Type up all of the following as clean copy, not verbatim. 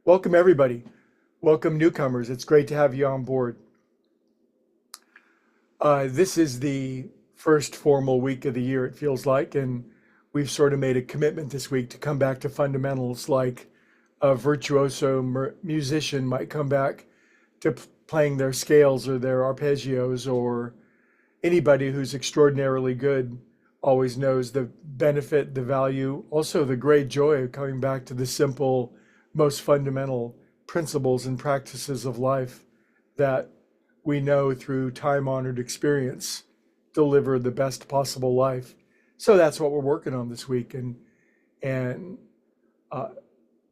Welcome, everybody. Welcome, newcomers. It's great to have you on board. This is the first formal week of the year, it feels like, and we've sort of made a commitment this week to come back to fundamentals like a virtuoso musician might come back to playing their scales or their arpeggios, or anybody who's extraordinarily good always knows the benefit, the value, also the great joy of coming back to the simple, most fundamental principles and practices of life that we know through time-honored experience deliver the best possible life. So that's what we're working on this week. And uh,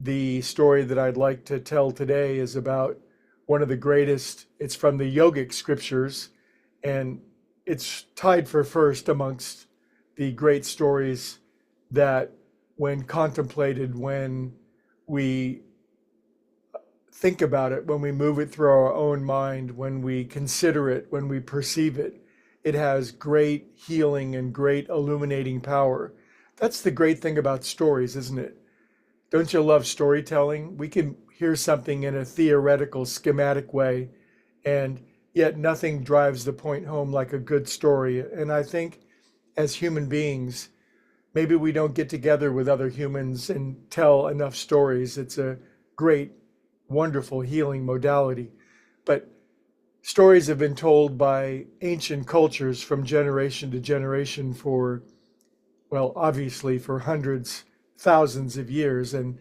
the story that I'd like to tell today is about one of the greatest. It's from the yogic scriptures, and it's tied for first amongst the great stories that, when contemplated, when we think about it, when we move it through our own mind, when we consider it, when we perceive it, it has great healing and great illuminating power. That's the great thing about stories, isn't it? Don't you love storytelling? We can hear something in a theoretical, schematic way, and yet nothing drives the point home like a good story. And I think as human beings, maybe we don't get together with other humans and tell enough stories. It's a great, wonderful healing modality. But stories have been told by ancient cultures from generation to generation for, well, obviously for hundreds, thousands of years. And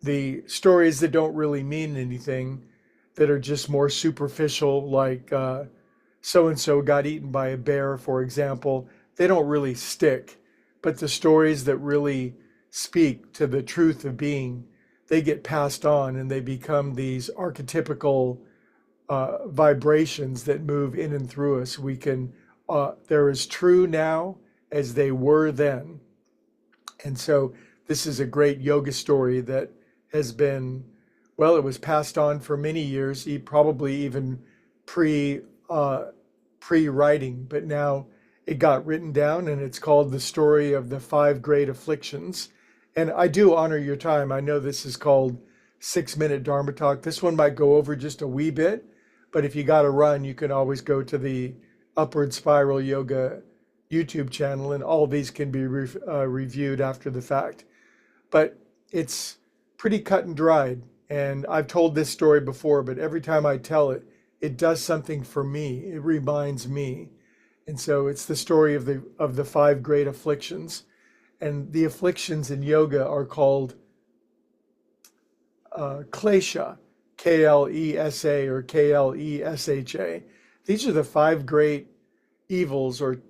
the stories that don't really mean anything, that are just more superficial, like so-and-so got eaten by a bear, for example, they don't really stick. But the stories that really speak to the truth of being, they get passed on and they become these archetypical vibrations that move in and through us. They're as true now as they were then. And so this is a great yoga story that has been, well, it was passed on for many years, probably even pre-writing, but now it got written down, and it's called The Story of the Five Great Afflictions. And I do honor your time. I know this is called 6-Minute Dharma Talk. This one might go over just a wee bit, but if you got to run, you can always go to the Upward Spiral Yoga YouTube channel, and all these can be reviewed after the fact. But it's pretty cut and dried. And I've told this story before, but every time I tell it, it does something for me. It reminds me. And so it's the story of the five great afflictions. And the afflictions in yoga are called klesha, Klesa or Klesha. These are the five great evils or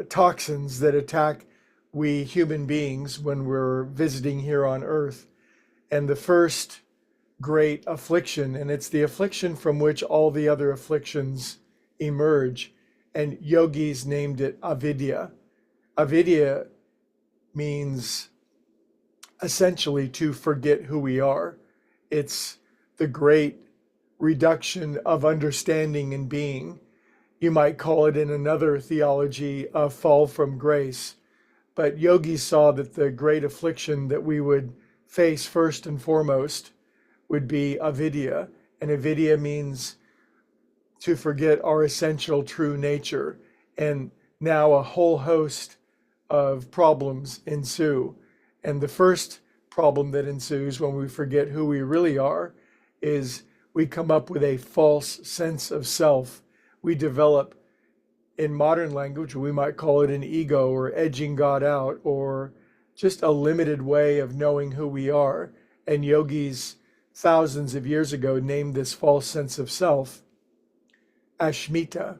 toxins that attack we human beings when we're visiting here on earth. And the first great affliction, and it's the affliction from which all the other afflictions emerge, and yogis named it avidya. Avidya means essentially to forget who we are. It's the great reduction of understanding and being. You might call it in another theology a fall from grace. But yogis saw that the great affliction that we would face first and foremost would be avidya. And avidya means to forget our essential true nature. And now a whole host of problems ensue. And the first problem that ensues when we forget who we really are is we come up with a false sense of self. We develop, in modern language, we might call it an ego or edging God out, or just a limited way of knowing who we are. And yogis thousands of years ago named this false sense of self Ashmita.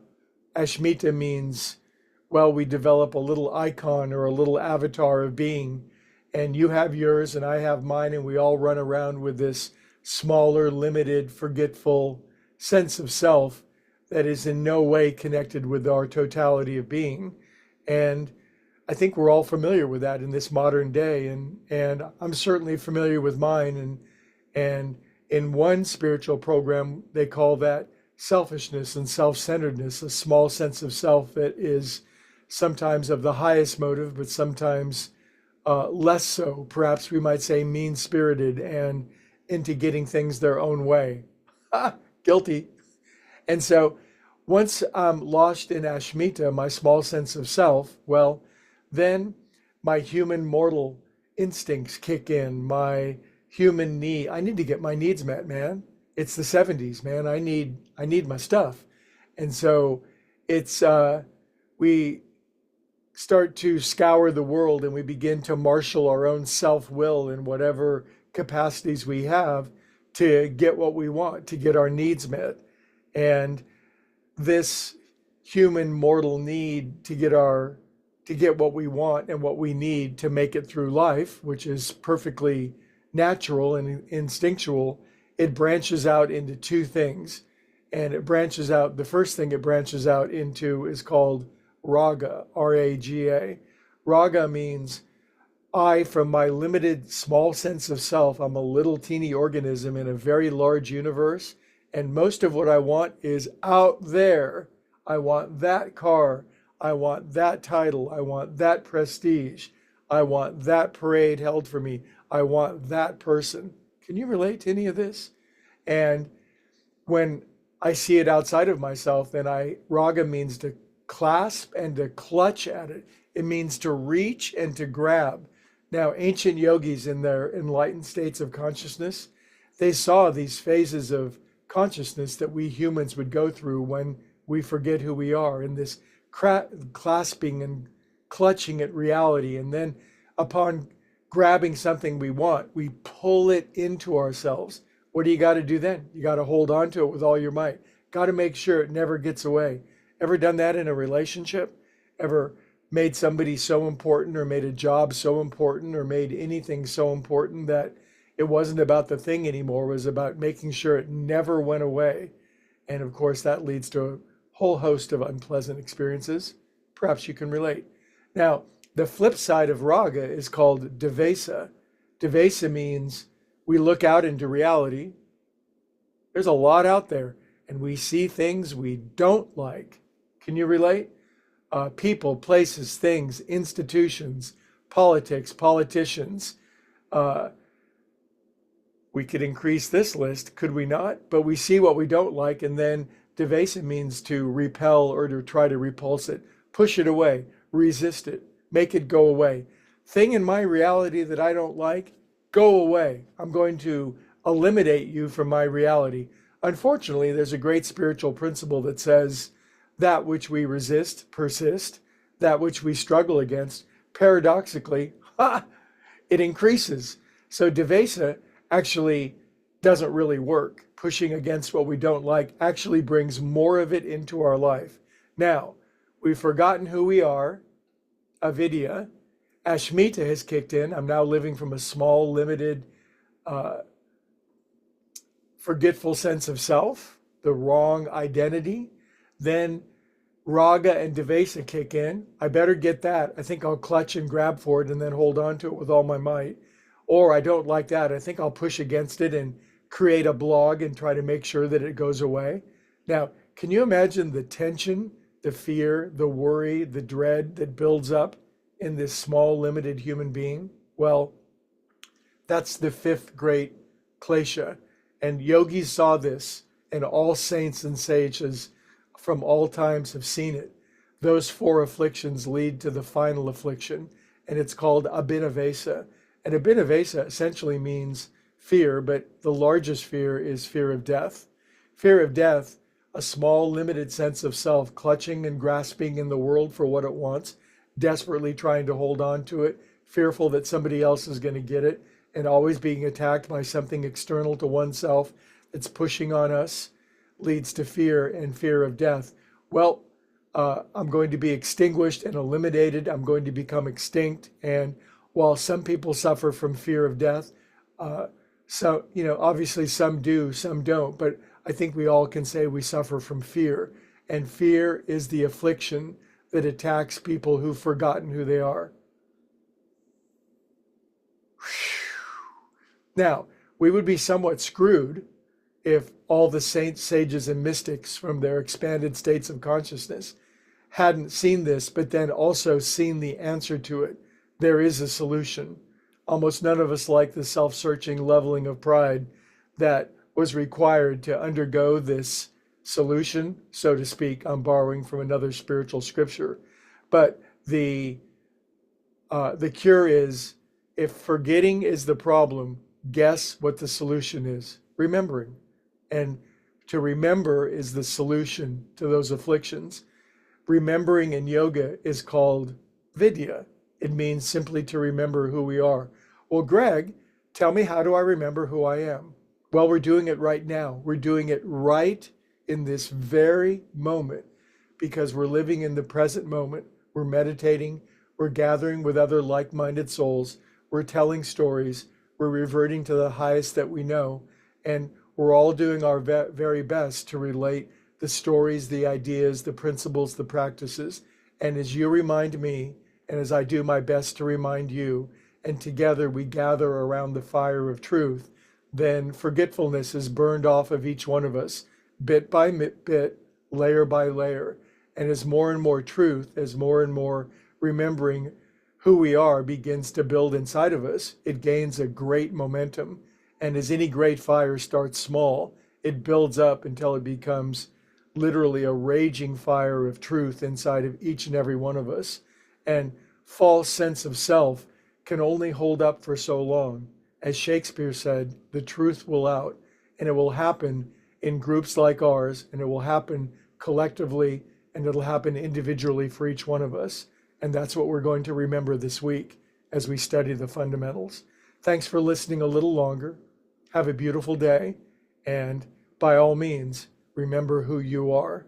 Ashmita means, well, we develop a little icon or a little avatar of being, and you have yours and I have mine, and we all run around with this smaller, limited, forgetful sense of self that is in no way connected with our totality of being. And I think we're all familiar with that in this modern day, and I'm certainly familiar with mine. And in one spiritual program, they call that selfishness and self-centeredness, a small sense of self that is sometimes of the highest motive, but sometimes less so. Perhaps we might say mean-spirited and into getting things their own way. Ha, guilty. And so once I'm lost in Ashmita, my small sense of self, well, then my human mortal instincts kick in, my human need. I need to get my needs met, man. It's the 70s, man. I need my stuff. And so it's we start to scour the world and we begin to marshal our own self-will in whatever capacities we have to get what we want, to get our needs met. And this human mortal need to get what we want and what we need to make it through life, which is perfectly natural and instinctual, it branches out into two things. And it branches out, the first thing it branches out into is called raga, R-A-G-A. Raga means I, from my limited small sense of self, I'm a little teeny organism in a very large universe. And most of what I want is out there. I want that car. I want that title. I want that prestige. I want that parade held for me. I want that person. Can you relate to any of this? And when I see it outside of myself, then raga means to clasp and to clutch at it. It means to reach and to grab. Now, ancient yogis in their enlightened states of consciousness, they saw these phases of consciousness that we humans would go through when we forget who we are, in this clasping and clutching at reality. And then upon grabbing something we want, we pull it into ourselves. What do you got to do then? You got to hold on to it with all your might. Got to make sure it never gets away. Ever done that in a relationship? Ever made somebody so important, or made a job so important, or made anything so important that it wasn't about the thing anymore, it was about making sure it never went away? And of course, that leads to a whole host of unpleasant experiences. Perhaps you can relate. Now, the flip side of raga is called devesa. Devesa means we look out into reality. There's a lot out there, and we see things we don't like. Can you relate? People, places, things, institutions, politics, politicians. We could increase this list, could we not? But we see what we don't like, and then devesa means to repel or to try to repulse it, push it away, resist it, make it go away. Thing in my reality that I don't like, go away. I'm going to eliminate you from my reality. Unfortunately, there's a great spiritual principle that says that which we resist, persist, that which we struggle against, paradoxically, it increases. So devesa actually doesn't really work. Pushing against what we don't like actually brings more of it into our life. Now, we've forgotten who we are, avidya. Ashmita has kicked in. I'm now living from a small, limited, forgetful sense of self, the wrong identity. Then raga and devesa kick in. I better get that. I think I'll clutch and grab for it and then hold on to it with all my might. Or I don't like that. I think I'll push against it and create a blog and try to make sure that it goes away. Now, can you imagine the tension, the fear, the worry, the dread that builds up in this small, limited human being? Well, that's the fifth great klesha. And yogis saw this, and all saints and sages from all times have seen it. Those four afflictions lead to the final affliction, and it's called abhinavesa. And abhinavesa essentially means fear, but the largest fear is fear of death. Fear of death, a small, limited sense of self, clutching and grasping in the world for what it wants, desperately trying to hold on to it, fearful that somebody else is going to get it, and always being attacked by something external to oneself that's pushing on us, leads to fear and fear of death. Well, I'm going to be extinguished and eliminated. I'm going to become extinct. And while some people suffer from fear of death, so, obviously some do, some don't, but I think we all can say we suffer from fear. And fear is the affliction that attacks people who've forgotten who they are. Now, we would be somewhat screwed if all the saints, sages, and mystics from their expanded states of consciousness hadn't seen this, but then also seen the answer to it. There is a solution. almost none of us like the self-searching leveling of pride that was required to undergo this solution, so to speak. I'm borrowing from another spiritual scripture. But the cure is, if forgetting is the problem, guess what the solution is? Remembering. And to remember is the solution to those afflictions. Remembering in yoga is called vidya. It means simply to remember who we are. Well, Greg, tell me, how do I remember who I am? Well, we're doing it right now. We're doing it right in this very moment because we're living in the present moment. We're meditating. We're gathering with other like-minded souls. We're telling stories. We're reverting to the highest that we know. And we're all doing our very best to relate the stories, the ideas, the principles, the practices. And as you remind me, and as I do my best to remind you, and together we gather around the fire of truth, then forgetfulness is burned off of each one of us, bit by bit, layer by layer. And as more and more truth, as more and more remembering who we are begins to build inside of us, it gains a great momentum. And as any great fire starts small, it builds up until it becomes literally a raging fire of truth inside of each and every one of us. And false sense of self can only hold up for so long. As Shakespeare said, the truth will out, and it will happen in groups like ours, and it will happen collectively, and it'll happen individually for each one of us. And that's what we're going to remember this week as we study the fundamentals. Thanks for listening a little longer. Have a beautiful day, and by all means, remember who you are.